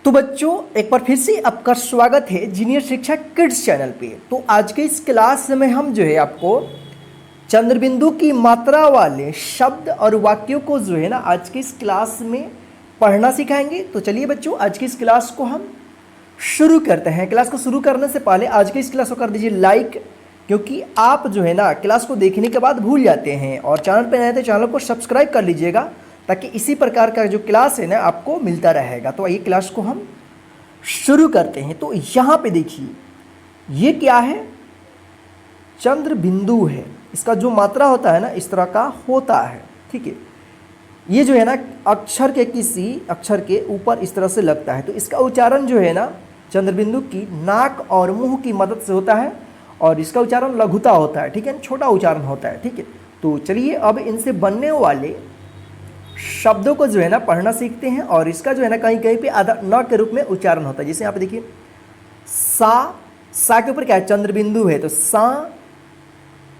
तो बच्चों एक बार फिर से आपका स्वागत है जीनियर शिक्षा किड्स चैनल पे। तो आज के इस क्लास में हम जो है आपको चंद्रबिंदु की मात्रा वाले शब्द और वाक्यों को जो है ना आज के इस क्लास में पढ़ना सिखाएंगे। तो चलिए बच्चों आज की इस क्लास को हम शुरू करते हैं। क्लास को शुरू करने से पहले आज की इस क्लास को कर दीजिए लाइक, क्योंकि आप जो है ना क्लास को देखने के बाद भूल जाते हैं। और चैनल पर नए तो चैनल को सब्सक्राइब कर लीजिएगा ताकि इसी प्रकार का जो क्लास है ना आपको मिलता रहेगा। तो आइए क्लास को हम शुरू करते हैं। तो यहाँ पे देखिए ये क्या है, चंद्र बिंदु है। इसका जो मात्रा होता है ना इस तरह का होता है, ठीक है। ये जो है ना अक्षर के किसी अक्षर के ऊपर इस तरह से लगता है। तो इसका उच्चारण जो है ना चंद्रबिंदु की नाक और मुंह की मदद से होता है और इसका उच्चारण लघुता होता है, ठीक है, छोटा उच्चारण होता है, ठीक है। तो चलिए अब इनसे बनने वाले शब्दों को जो है ना पढ़ना सीखते हैं। और इसका जो है ना कहीं कहीं पे आधा न के रूप में उच्चारण होता है। जैसे यहाँ पे देखिए सा के ऊपर क्या है, चंद्रबिंदु है, तो सा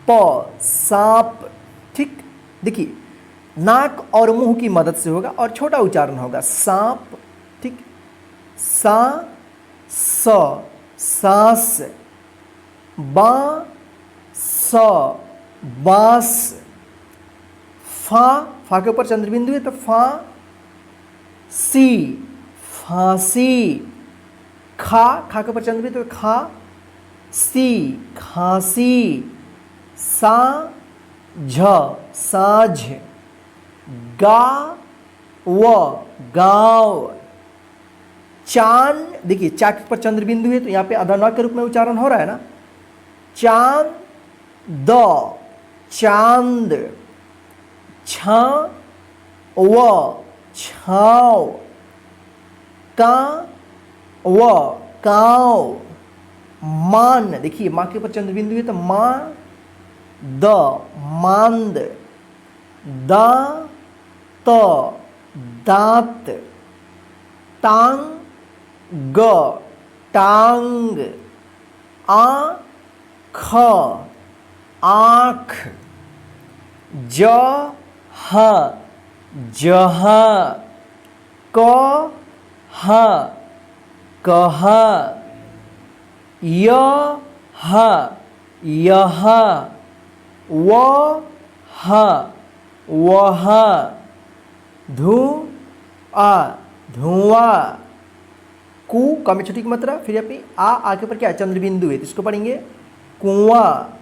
प सांप, ठीक। देखिए नाक और मुंह की मदद से होगा और छोटा उच्चारण होगा सांप, ठीक। सा स सांस, बा स बांस, फा के ऊपर चंद्रबिंदु है तो फा सी फांसी, खा के ऊपर चंद्रबिंदु तो खा सी खांसी, सा झ साझ, गा व गाँव, चांद, देखिए चा के ऊपर चंद्रबिंदु है तो यहाँ पे आधा न के रूप में उच्चारण हो रहा है ना, चांद द चांद, छा व छाव, का व काव, मान, देखिए माँ के ऊपर चंद्रबिंदु है तो माँ द मांद, दा त दांत, टांग ग टांग, आँख आँख, जहाँ जहाँ, कहाँ कहाँ, यहाँ यहाँ, वहाँ वहाँ, धुआं धुआं, का में छोटी की मात्रा, फिर यहाँ पे आगे पर क्या है चंद्रबिंदु है तो इसको पढ़ेंगे कुआं,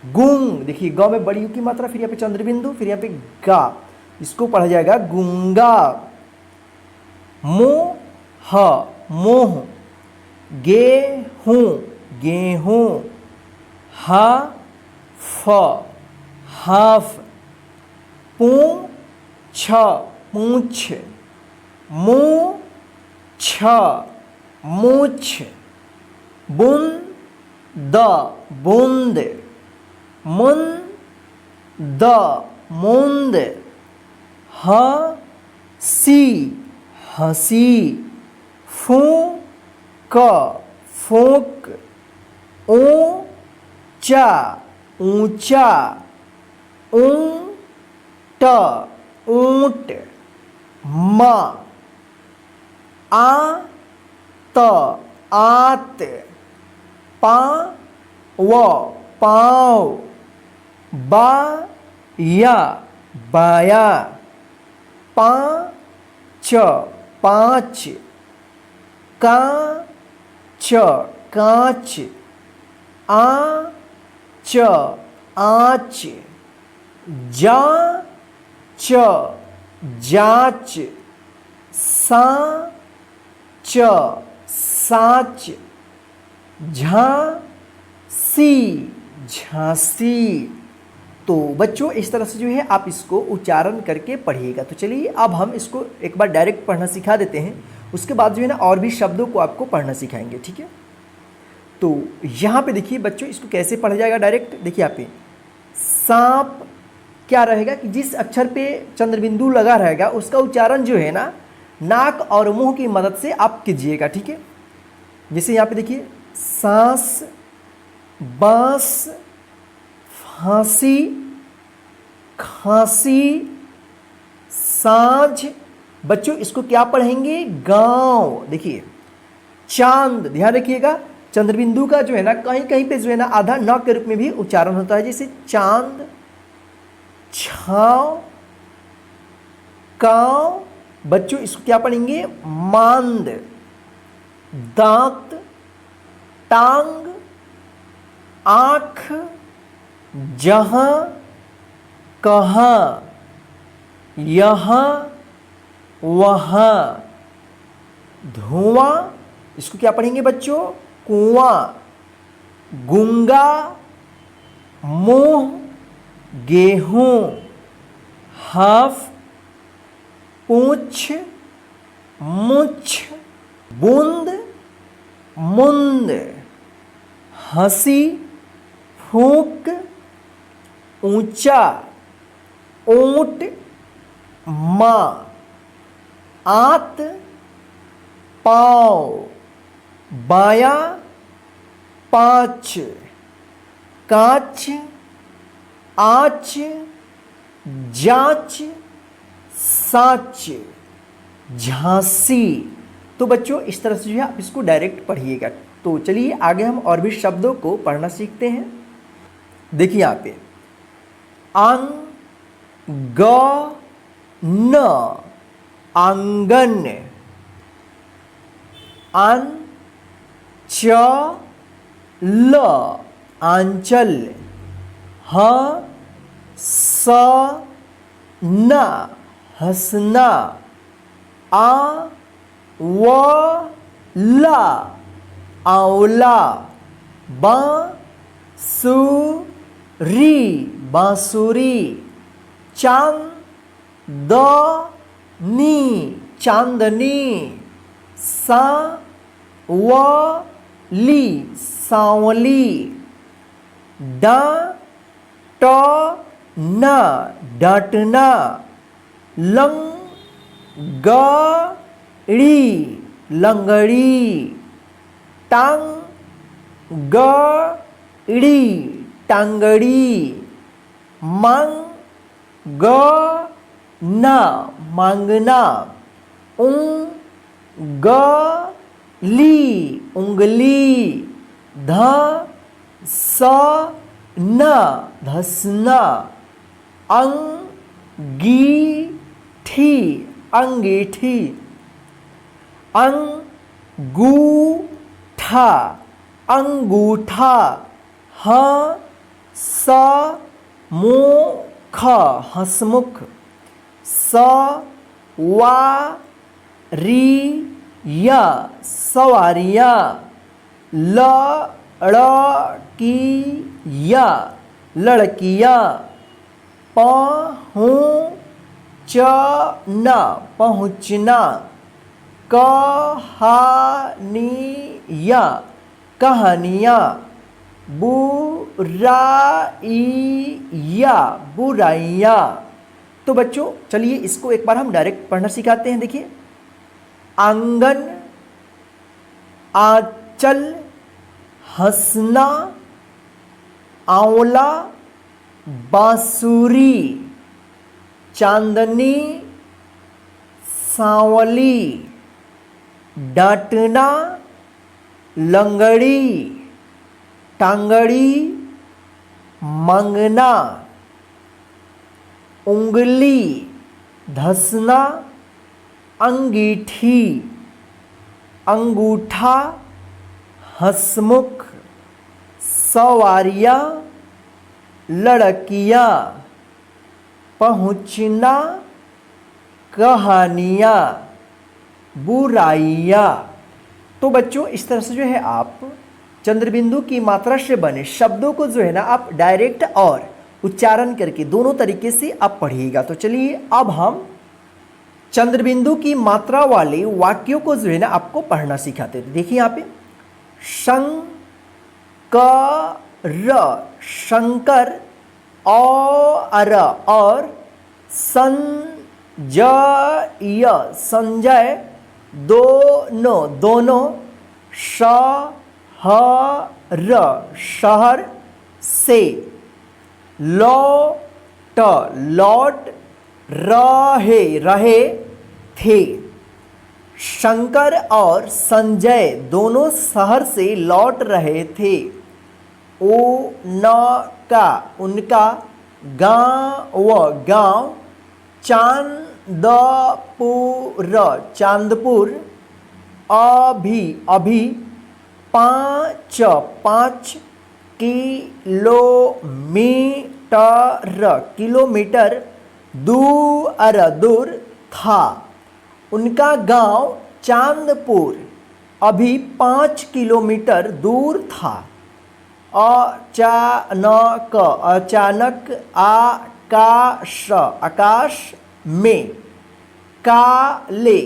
गुंग, देखिए ग में बड़ी यू की मात्रा, फिर यहाँ पे चंद्रबिंदु, फिर यहाँ पे गा, इसको पढ़ा जाएगा गुंगा, मोह मोह, गेहूं गेहूं, हाफ हाफ, पूछ पूछ, मूछ मूछ, बूंद बूंद, मुंद मुंद, हंसी हंसी, फूंक फूंक, ऊंचा ऊंचा, ऊंट ऊंट, माँ आत आत, पाव पाँव, बाया बाया, पाँच पाँच, काँच काँच, आँच आँच, जाँच जाँच, साँच साँच, झांसी झांसी। तो बच्चों इस तरह से जो है आप इसको उच्चारण करके पढ़िएगा। तो चलिए अब हम इसको एक बार डायरेक्ट पढ़ना सिखा देते हैं, उसके बाद जो है ना और भी शब्दों को आपको पढ़ना सिखाएंगे, ठीक है। तो यहाँ पे देखिए बच्चों इसको कैसे पढ़ा जाएगा डायरेक्ट, देखिए यहाँ पे सांप क्या रहेगा कि जिस अक्षर पे चंद्रबिंदु लगा रहेगा उसका उच्चारण जो है ना नाक और मुंह की मदद से आप कीजिएगा, ठीक है। जैसे यहाँ पे देखिए सांस, बांस, फांसी, खांसी, साँझ, बच्चों इसको क्या पढ़ेंगे, गांव। देखिए चांद, ध्यान रखिएगा चंद्रबिंदु का जो है ना कहीं कहीं पे जो है ना आधा न के रूप में भी उच्चारण होता है, जैसे चांद, छांव, कांव। बच्चों इसको क्या पढ़ेंगे, मांद, दांत, टांग, आंख, जहां, कहां, यहां, वहां। धुआं, इसको क्या पढ़ेंगे बच्चों, कुआं। गुंगा, मुंह, गेहूं। हाफ, पूंछ, मुछ। बूंद, मुंद। हंसी, फूंक, ऊंचा, ऊंट, मां। आंत, पांव। बायां, पांच। कांच, आंच, जांच, साच, झांसी। तो बच्चों इस तरह से जो है आप इसको डायरेक्ट पढ़िएगा। तो चलिए आगे हम और भी शब्दों को पढ़ना सीखते हैं। देखिए यहाँ पे अंग, ग, न, आंगन। अन, च, ल, आंचल। ह, स, न, हंसना। आ, व, ला, आंवला। बा, सु, री, बांसुरी। चांद, द, नी, चांदनी। सा, व, ली, सांवली। डा, ट, ना, डांटना। लंग, ग, ड़ी, लंगड़ी। टांग, ग, ड़ी, टांगड़ी। मांग, ग, ना, मांगना। उंग, ग, ली, उंगली। ध, स, न, धसना। अंगीठी, अंगीठी। अंगूठा, अंगूठा। ह, स, मुख, हंसमुख। स, वा, री, या, सवारियां। ल, ड़, की, या, लड़कियां। प, हूं, च, ना, पहुंचना। कहानियां, कहानियां। बुराइया, बुराइयां। तो बच्चों चलिए इसको एक बार हम डायरेक्ट पढ़ना सिखाते हैं। देखिए आंगन, आंचल, हंसना, आंवला, बांसुरी, चांदनी, सांवली, डांटना, लंगड़ी, टांगड़ी, मंगना, उंगली, धसना, अंगीठी, अंगूठा, हंसमुख, सवारियां, लड़कियां, पहुंचना, कहानियां, बुराइयां। तो बच्चों इस तरह से जो है आप चंद्रबिंदु की मात्रा से बने शब्दों को जो है ना आप डायरेक्ट और उच्चारण करके दोनों तरीके से आप पढ़िएगा। तो चलिए अब हम चंद्रबिंदु की मात्रा वाले वाक्यों को जो है ना आपको पढ़ना सिखाते थे। देखिए यहाँ पे शंकर, शंकर, और संजय, संजय, दोनों, दोनों। शहर, शहर से। लौट, लौट, रहे, रहे, थे। शंकर और संजय दोनों शहर से लौट रहे थे। उनका उनका गांव चांदपुर अभी 5 किलोमीटर दूर था। उनका गांव चांदपुर अभी 5 किलोमीटर दूर था। अचानक आकाश में काले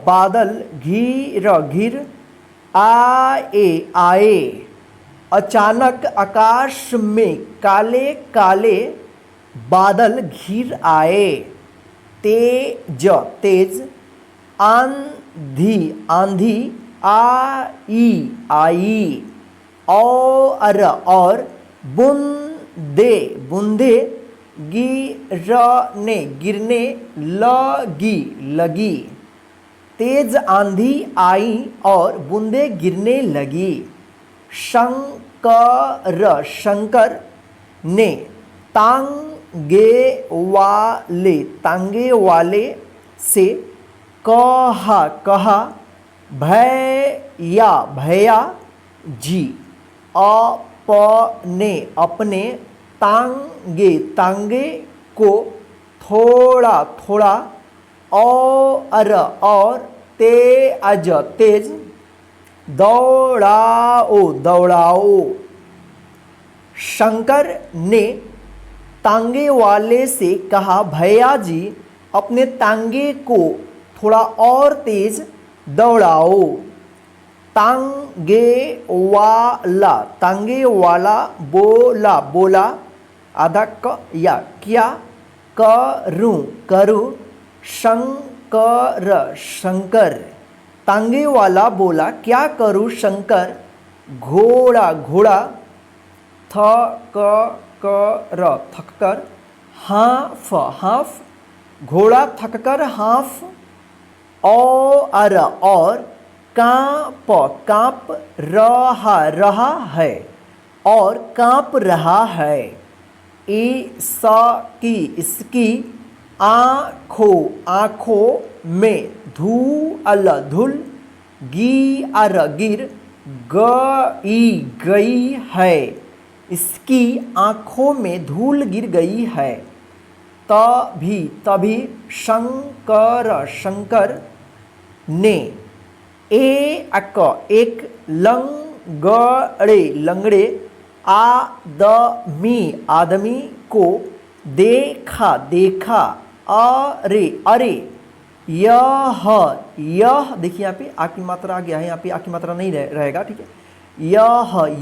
बादल घिर आए। अचानक आकाश में काले बादल घिर आए। तेज आंधी आई और बूंदे गिरने लगी। तेज आंधी आई और बूंदे गिरने लगी। शंकर ने तांगे वाले से कहा भैया जी अपने तांगे को थोड़ा और तेज दौड़ाओ। शंकर ने तांगे वाले से कहा भैया जी अपने तांगे को थोड़ा और तेज दौड़ाओ। तांगे वाला बोला आधा या क्या करूं शंकर। तांगे वाला बोला क्या करूं शंकर। घोड़ा थककर हाँफ घोड़ा थककर हाँफ और कांप रहा है। इसकी आँखों में धूल गिर गई है। इसकी आँखों में धूल गिर गई है। तभी शंकर ने एक लंगड़े आदमी को देखा। अरे यह देखिए यहाँ पे आ की मात्रा आ गया है, यहाँ पे आ की मात्रा नहीं रहेगा, ठीक है।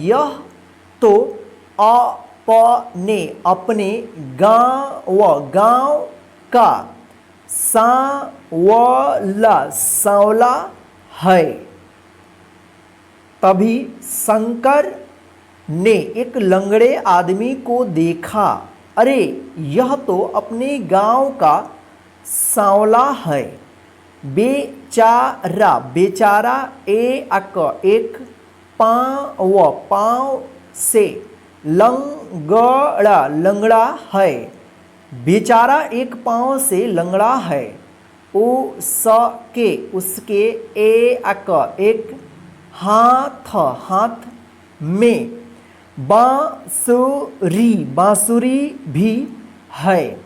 यह तो अपने गांव का सांवला है। तभी शंकर ने एक लंगड़े आदमी को देखा। अरे यह तो अपने गांव का सांवला है। बेचारा एक पाँव से लंगड़ा है। बेचारा एक पाँव से लंगड़ा है। उसके एक हाथ में बांसुरी भी है।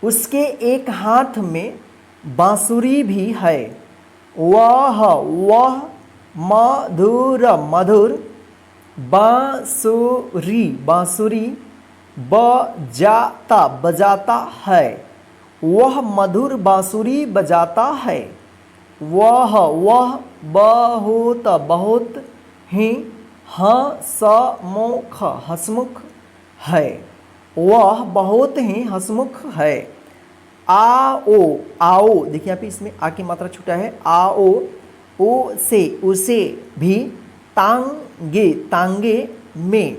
उसके एक हाथ में बांसुरी भी है। वह मधुर बांसुरी बजाता है। वह मधुर बांसुरी बजाता है। वह बहुत ही हंसमुख है। वह बहुत ही हंसमुख है। आओ देखिए यहाँ पे इसमें आ की मात्रा छूटा है। आओ उसे भी तांगे में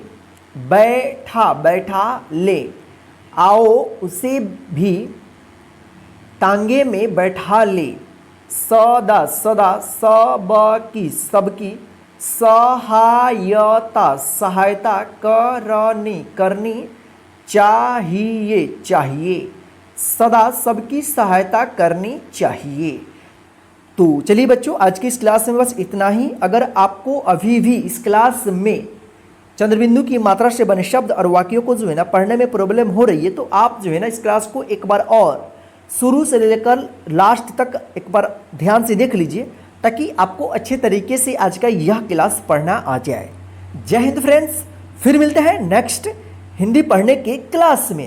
बैठा बैठा ले, आओ उसे भी टांगे में बैठा ले, सदा सदा सबकी सबकी, सहायता सहायता करनी करनी चाहिए चाहिए, सदा सबकी सहायता करनी चाहिए। तो चलिए बच्चों, आज की इस क्लास में बस इतना ही। अगर आपको अभी भी इस क्लास में चंद्रबिंदु की मात्रा से बने शब्द और वाक्यों को जो है ना पढ़ने में प्रॉब्लम हो रही है, तो आप जो है ना इस क्लास को एक बार और शुरू से लेकर लास्ट तक एक बार ध्यान से देख लीजिए, ताकि आपको अच्छे तरीके से आज का यह क्लास पढ़ना आ जाए। जय हिंद फ्रेंड्स, फिर मिलते हैं नेक्स्ट हिंदी पढ़ने के क्लास में।